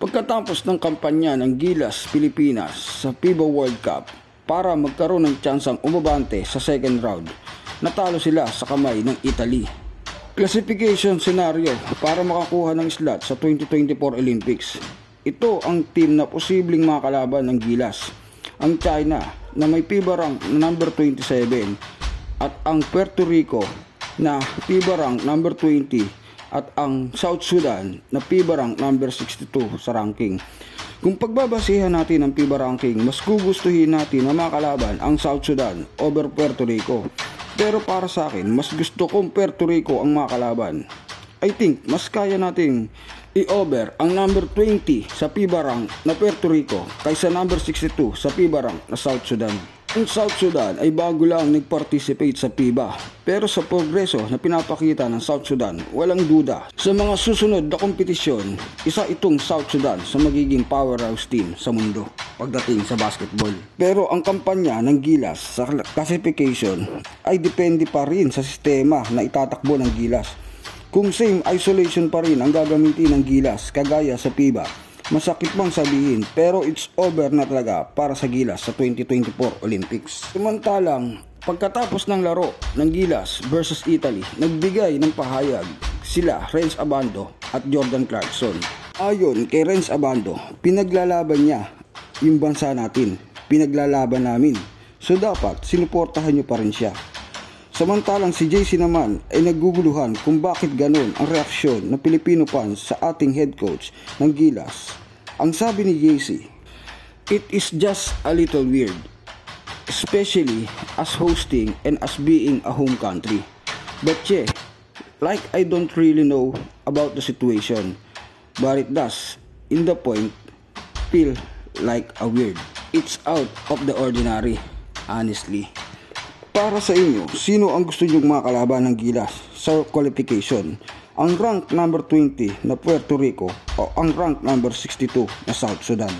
Pagkatapos ng kampanya ng Gilas Pilipinas sa FIBA World Cup para magkaroon ng tsansang umabante sa second round, natalo sila sa kamay ng Italy. Classification scenario para makakuha ng slot sa 2024 Olympics. Ito ang team na posibleng makakalaban ng Gilas. Ang China na may FIBA rank na number 27 at ang Puerto Rico na FIBA rank number 20 at ang South Sudan na FIBA rank number 62 sa ranking. Kung pagbabasihan natin ang FIBA ranking, mas gugustuhin natin na makalaban ang South Sudan over Puerto Rico. Pero para sa akin, mas gusto kong Puerto Rico ang makalaban. I think mas kaya nating i-over ang number 20 sa FIBA rank na Puerto Rico kaysa number 62 sa FIBA rank na South Sudan. Ang South Sudan ay bago lang nag-participate sa FIBA, pero sa progreso na pinapakita ng South Sudan, walang duda. Sa mga susunod na kompetisyon, isa itong South Sudan sa magiging powerhouse team sa mundo pagdating sa basketball. Pero ang kampanya ng Gilas sa classification ay depende pa rin sa sistema na itatakbo ng Gilas. Kung same isolation pa rin ang gagamitin ng Gilas kagaya sa FIBA, masakit bang sabihin, pero it's over na talaga para sa Gilas sa 2024 Olympics. Samantalang, pagkatapos ng laro ng Gilas versus Italy, nagbigay ng pahayag sila Renz Abando at Jordan Clarkson. Ayon kay Renz Abando, pinaglalaban niya yung bansa natin, pinaglalaban namin. So dapat sinuportahan niyo pa rin siya. Samantalang si JC naman ay naguguluhan kung bakit ganun ang reaksyon ng Filipino fans sa ating head coach ng Gilas. Ang sabi ni JC, "It is just a little weird, especially as hosting and as being a home country. But yeah, like I don't really know about the situation, but it does, in the point, feel like a weird. It's out of the ordinary, honestly." Para sa inyo, sino ang gusto nyong makalaban ng Gilas sa qualification? Ang rank number 20 na Puerto Rico o ang rank number 62 na South Sudan?